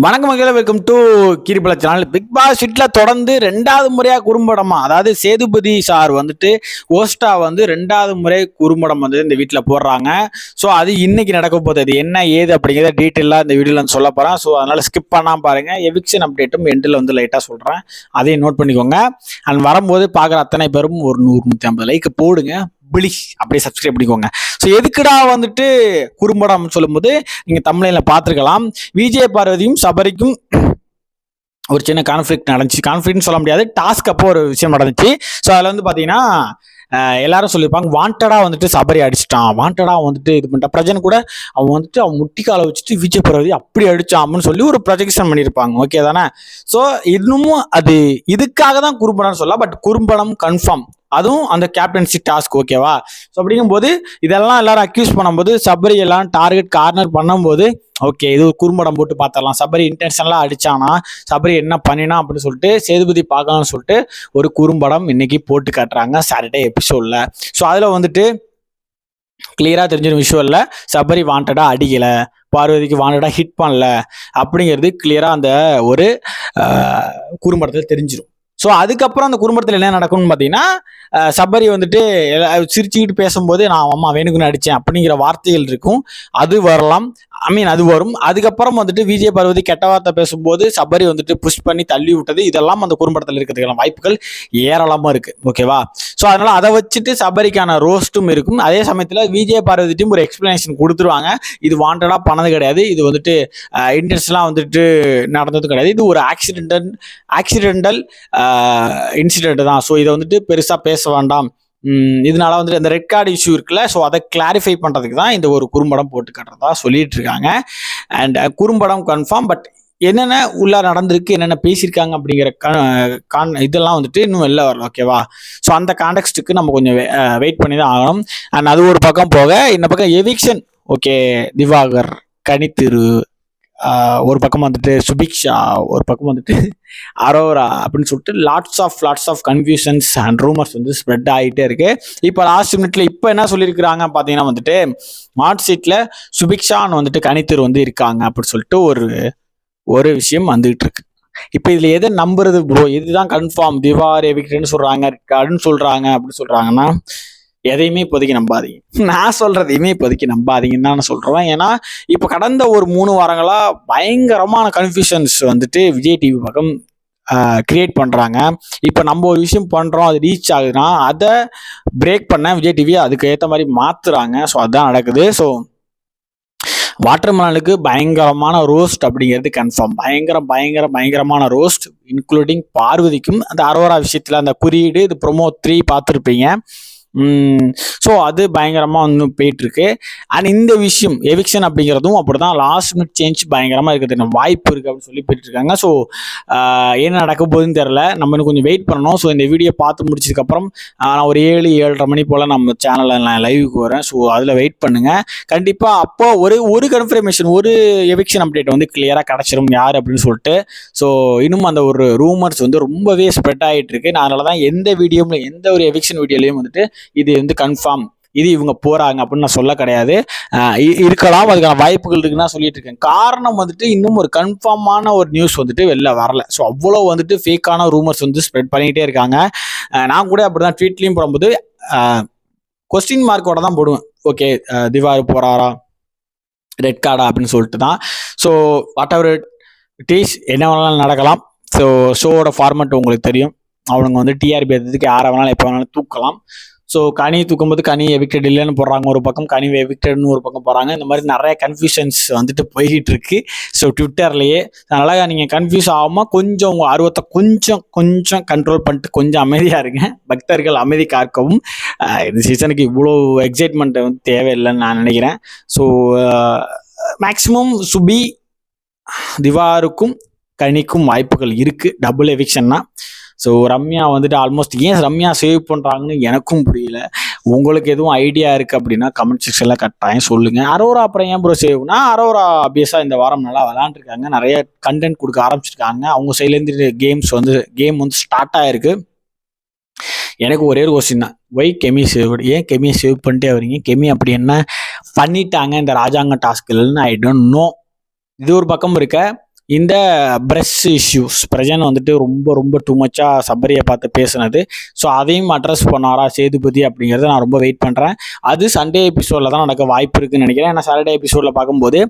வணக்கம் மகளே, welcome to கிரிபல சேனல். பிக் பாஸ் வீட்டில் தொடர்ந்து 2வது முறையாக குறும்படமா, அதாவது சேதுபதி சார் வந்துட்டு ஹோஸ்டா ரெண்டாவது முறை குறும்படம் இந்த வீட்டில் போடுறாங்க. ஸோ அது இன்னைக்கு நடக்க போகுது. அது என்ன ஏது அப்படிங்கிறத டீட்டெயிலாக இந்த வீடியோவில் சொல்ல போகிறேன். ஸோ அதனால் ஸ்கிப் பண்ணாமல் பாருங்க. எவிக்ஷன் அப்டேட்டும் எண்டில் லைட்டாக சொல்கிறேன், அதையும் நோட் பண்ணிக்கோங்க. அண்ட் வரும்போது பார்க்குற அத்தனை பேரும் ஒரு 100-150 லைக் போடுங்க. பிளிஷ் அப்படியே சப்ஸ்கிரைப் பண்ணிக்கோங்க. ஸோ எதுக்குடா குறும்படம் சொல்லும்போது நீங்கள் தமிழில் பார்த்துருக்கலாம். விஜய் பார்வதியும் சபரிக்கும் ஒரு சின்ன கான்ஃப்ளிக்ட் நடந்துச்சு. கான்ஃப்ளிக்ட்னு சொல்ல முடியாது, டாஸ்க் அப்போ ஒரு விஷயம் நடந்துச்சு. ஸோ அதில் பார்த்தீங்கன்னா எல்லாரும் சொல்லியிருப்பாங்க, வாண்டடா சபரி அடிச்சிட்டான், வாண்டடா இது பண்ணிட்டான். பிரஜன் கூட அவன் முட்டிக்கால வச்சுட்டு விஜய் பார்வதி அப்படி அடிச்சான் அப்படின்னு சொல்லி ஒரு ப்ரொஜெக்ஷன் பண்ணியிருப்பாங்க. ஓகே தானே? ஸோ இன்னமும் அது இதுக்காக தான் குறும்படம்னு சொல்லலாம். பட் குறும்படம் கன்ஃபார்ம், அதுவும் அந்த கேப்டன்சி டாஸ்க். ஓகேவா? ஸோ அப்படிங்கும்போது இதெல்லாம் எல்லாரும் அக்யூஸ் பண்ணும்போது, சபரி எல்லாம் டார்கெட் கார்னர் பண்ணும்போது, ஓகே இது ஒரு குறும்படம் போட்டு பார்த்தரலாம், சபரி இன்டென்ஷனலாக அடிச்சானா, சபரி என்ன பண்ணினா அப்படின்னு சொல்லிட்டு சேதுபதி பார்க்கலாம்னு சொல்லிட்டு ஒரு குறும்படம் இன்னைக்கு போட்டு காட்டுறாங்க சாட்டர்டே எபிசோட்ல. ஸோ அதில் கிளியரா தெரிஞ்சிடும் விஷுவல்ல சபரி வாண்டடா அடிக்கல, பார்வதிக்கு வாண்டடா ஹிட் பண்ணல அப்படிங்கிறது கிளியரா அந்த ஒரு குறும்படத்தில் தெரிஞ்சிடும். ஸோ அதுக்கப்புறம் அந்த குடும்பத்தில் என்ன நடக்கும்னு பார்த்தீங்கன்னா, சபரி சிரிச்சுக்கிட்டு பேசும்போது நான் அம்மா வேணுக்குன்னு அடித்தேன் அப்படிங்கிற வார்த்தைகள் இருக்கும். அது வரலாம், அது வரும். அதுக்கப்புறம் விஜய் பார்வதி கெட்ட வார்த்தை பேசும்போது சபரி புஷ் பண்ணி தள்ளி விட்டது, இதெல்லாம் அந்த குறும்படத்தில் இருக்கிறதுக்கான வாய்ப்புகள் ஏராளமாக இருக்குது. ஓகேவா? ஸோ அதனால் அதை வச்சுட்டு சபரிக்கான ரோஸ்ட்டும் இருக்கும். அதே சமயத்தில் விஜய் பார்வதிட்டும் ஒரு எக்ஸ்பிளனேஷன் கொடுத்துருவாங்க. இது வாண்டடாக பண்ணது கிடையாது, இது இன்டென்ஷனாக நடந்தது கிடையாது, இது ஒரு ஆக்சிடென்டல் இன்சிடென்ட் தான். ஸோ இதை பெருசாக பேச வேண்டாம், இதனால அந்த ரெட் கார்டு இஷ்யூ இருக்குல்ல, ஸோ அதை கிளாரிஃபை பண்ணுறதுக்கு தான் இந்த ஒரு குறும்படம் போட்டு காட்டுறதா சொல்லிட்டு இருக்காங்க. அண்ட் குறும்படம் கன்ஃபார்ம். பட் என்னென்ன உள்ள நடந்திருக்கு, என்னென்ன பேசியிருக்காங்க அப்படிங்கிற இதெல்லாம் இன்னும் வெளில வரல. ஓகேவா? ஸோ அந்த கான்டெக்ஸ்ட்டுக்கு நம்ம கொஞ்சம் வெயிட் பண்ணி தான் ஆகணும். அண்ட் அது ஒரு பக்கம் போக, இந்த பக்கம் எவிக்ஷன். ஓகே, திவாகர், கனித்திரு, ஒரு பக்கம் சுபிக்ஷா, ஒரு பக்கம் அரோரா அப்படின்னு சொல்லிட்டு lots of confusions and rumours spread ஆகிட்டே இருக்கு. இப்போ லாஸ்ட் மினிட்ல இப்போ என்ன சொல்லியிருக்கிறாங்க பார்த்தீங்கன்னா, மார்ட் சீட்ல சுபிக்ஷான்னு கனித்திரு இருக்காங்க அப்படின்னு சொல்லிட்டு ஒரு விஷயம் வந்துகிட்டு இருக்கு. இப்போ இதுல எதை நம்புறது ப்ரோ? இதுதான் கன்ஃபார்ம், திவார் எவிக்டன்னு சொல்றாங்க, அப்படின்னு சொல்றாங்க, அப்படி சொல்றாங்கன்னா எதையுமே இப்போதைக்கு நம்பாதீங்க. நான் சொல்றதையுமே இப்போதைக்கு நம்பாதீங்கன்னு தான் நான் சொல்றேன். ஏன்னா இப்போ கடந்த ஒரு 3 வாரங்களா பயங்கரமான கன்ஃபியூஷன்ஸ் விஜய் டிவி பக்கம் கிரியேட் பண்றாங்க. இப்போ நம்ம ஒரு விஷயம் பண்றோம், அது ரீச் ஆகுதுன்னா அதை பிரேக் பண்ண விஜய் டிவி அதுக்கு ஏற்ற மாதிரி மாத்துறாங்க. ஸோ அதுதான் நடக்குது. ஸோ வாட்டர்மெலனுக்கு பயங்கரமான ரோஸ்ட் அப்படிங்கிறது கன்ஃபார்ம். பயங்கரமான ரோஸ்ட், இன்க்ளூடிங் பார்வதிக்கும். அந்த அரோரா விஷயத்துல அந்த குறியீடு, இது ப்ரோமோ 3 பார்த்துருப்பீங்க. ஸோ அது பயங்கரமாக போயிட்டு இருக்கு. அண்ட் இந்த விஷயம் எவிக்ஷன் அப்படிங்கிறதும் அப்படிதான், லாஸ்ட் மினிட் சேஞ்ச் பயங்கரமாக இருக்கிறது வாய்ப்பு இருக்கு அப்படின்னு சொல்லி போயிட்டு இருக்காங்க. ஸோ என்ன நடக்க போகுதுன்னு தெரியல, நம்ம இன்னும் கொஞ்சம் வெயிட் பண்ணணும். ஸோ இந்த வீடியோ பார்த்து முடிச்சதுக்கப்புறம் நான் ஒரு 7-7:30 மணி போல் நம்ம சேனலில் நான் லைவுக்கு வரேன். ஸோ அதில் வெயிட் பண்ணுங்க. கண்டிப்பாக அப்போ ஒரு கன்ஃபர்மேஷன், ஒரு எவிக்ஷன் அப்டேட் கிளியராக கிடச்சிரும் யார் அப்படின்னு சொல்லிட்டு. ஸோ இன்னும் அந்த ஒரு ரூமர்ஸ் ரொம்பவே ஸ்ப்ரெட் ஆகிட்டு இருக்கு. நான் அதனால தான் எந்த வீடியோவில், எந்த ஒரு எவிக்ஷன் வீடியோலையும் இது கன்ஃபார்ம், இது இவங்க போறாங்க அப்படின்னு நான் சொல்ல கிடையாது. இருக்கலாம், அதுக்கான வாய்ப்புகள் இருக்குன்னு நான் சொல்லிட்டு இருக்கேன். காரணம் இன்னும் ஒரு கன்ஃபார்மான ஒரு நியூஸ் வெளில வரல. ஸோ அவ்வளோ ஃபேக்கான ரூமர்ஸ் ஸ்ப்ரெட் பண்ணிக்கிட்டே இருக்காங்க. நான் கூட அப்படிதான் ட்வீட்லையும் போடும்போது கொஸ்டின் மார்க்கோட தான் போடுவேன். ஓகே, திவார் போறாரா, ரெட் கார்டா அப்படின்னு சொல்லிட்டு தான். So what ever it is, என்ன வேணாலும் நடக்கலாம். ஸோ ஷோவோட ஃபார்மேட் உங்களுக்கு தெரியும். அவனுங்க டிஆர்பி எடுத்ததுக்கு யாரை வேணாலும் எப்போ வேணாலும் தூக்கலாம். ஸோ கனி தூக்கும்போது கனி எவிக்டட் இல்லைன்னு போடுறாங்க ஒரு பக்கம், கனி எவிக்டட்னு ஒரு பக்கம் போகிறாங்க. இந்த மாதிரி நிறைய கன்ஃபியூஷன்ஸ் போய்கிட்டு இருக்கு. ஸோ ட்விட்டர்லேயே அதனால் நீங்கள் கன்ஃபியூஸ் ஆகாமல் கொஞ்சம் உங்கள் ஆர்வத்தை கொஞ்சம் கண்ட்ரோல் பண்ணிட்டு கொஞ்சம் அமைதியாக இருங்க. பக்தர்கள் அமைதி காக்கவும். இந்த சீசனுக்கு இவ்வளோ எக்ஸைட்மெண்ட் தேவையில்லைன்னு நான் நினைக்கிறேன். ஸோ மேக்ஸிமம் சுபி, திவாருக்கும் கனிக்கும் வாய்ப்புகள் இருக்குது, டபுள் எவிக்ஷன்னா. ஸோ ரம்யா ஆல்மோஸ்ட், ஏன் ரம்யா சேவ் பண்ணுறாங்கன்னு எனக்கும் புரியல. உங்களுக்கு எதுவும் ஐடியா இருக்குது அப்படின்னா கமெண்ட் செக்ஷனில் கட்டாயம் சொல்லுங்கள். அரோரா அப்புறம் ஏன் ப்ரோ சேவ்னா, அரோரா ஆப்வியஸாக இந்த வாரம் நல்லா விளாண்டுருக்காங்க, நிறைய கண்டென்ட் கொடுக்க ஆரம்பிச்சிருக்காங்க. அவங்க சைட்லேருந்து கேம் ஸ்டார்ட் ஆகிருக்கு. எனக்கு ஒரே ஒரு கொஸ்டின் தான், ஒய் கெமி சேவ்டு, ஏன் கெமியை சேவ் பண்ணிட்டே வரீங்க? கெமி அப்படி என்ன பண்ணிட்டாங்க இந்த ராஜாங்க டாஸ்கில்னு ஐ டோன்ட் நோ. இது ஒரு பக்கம் இருக்க, இந்த பிரஷ் இஷ்யூஸ் பிரஜன் வந்துட்டு ரொம்ப ரொம்ப டூ மச்சாக சபரியை பார்த்து பேசுனது. ஸோ அதையும் அட்ரஸ் பண்ணாரா சேதுபதி அப்படிங்கிறத நான் ரொம்ப வெயிட் பண்ணுறேன். அது சண்டே எபிசோடில் தான் நடக்க வாய்ப்பு இருக்குன்னு நினைக்கிறேன். ஏன்னா சாட்டர்டே எபிசோடில் பார்க்கும்போது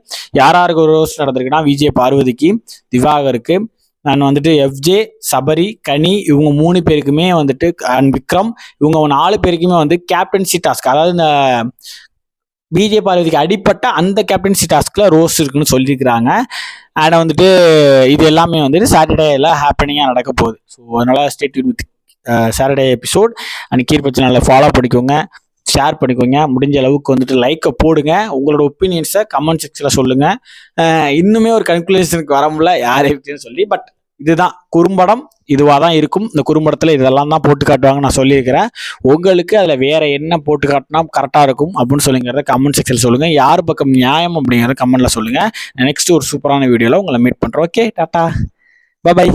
யாருக்கு ஒரு ரோஸ்ட் நடந்திருக்குன்னா விஜய் பார்வதிக்கு, திவாகருக்கு, நான் வந்துட்டு எஃப்ஜே, சபரி, கனி இவங்க 3 பேருக்குமே வந்துட்டு அண்ட் விக்ரம் இவங்க 4 பேருக்குமே வந்து கேப்டன்சி டாஸ்க், அதாவது இந்த விஜய் பார்வதிக்கு அடிப்பட்ட அந்த கேப்டன்சி டாஸ்கில் ரோஸ் இருக்குன்னு சொல்லியிருக்கிறாங்க. அண்ட் வந்துட்டு இது எல்லாமே வந்துட்டு சாட்டர்டேல ஹேப்பனிங்காக நடக்க போகுது. ஸோ அதனால் stay tuned with Saturday episode. And கீர்பச் சேனலை ஃபாலோ பண்ணிக்கோங்க, ஷேர் பண்ணிக்கோங்க, முடிஞ்ச அளவுக்கு வந்துட்டு லைக்கை போடுங்க, உங்களோட ஒப்பீனியன்ஸை கமெண்ட் செக்ஷனில் சொல்லுங்கள். இன்னுமே ஒரு கன்க்ளூஷனுக்கு வர முடியல யார் இருக்குன்னு சொல்லி, பட் இதுதான் குறும்படம், இதுவாக தான் இருக்கும். இந்த குறும்படத்தில் இதெல்லாம் தான் போட்டு காட்டுவாங்க நான் சொல்லியிருக்கிறேன். உங்களுக்கு அதில் வேற என்ன போட்டு காட்டினா கரெக்டாக இருக்கும் அப்படின்னு சொல்லுங்கிறத கமெண்ட் செக்ஷனில் சொல்லுங்கள். யார் பக்கம் நியாயம் அப்படிங்கிறத கமெண்ட்டில் சொல்லுங்கள். நெக்ஸ்ட் ஒரு சூப்பரான வீடியோவில் உங்களை மீட் பண்ணுறோம். Okay, tata, by.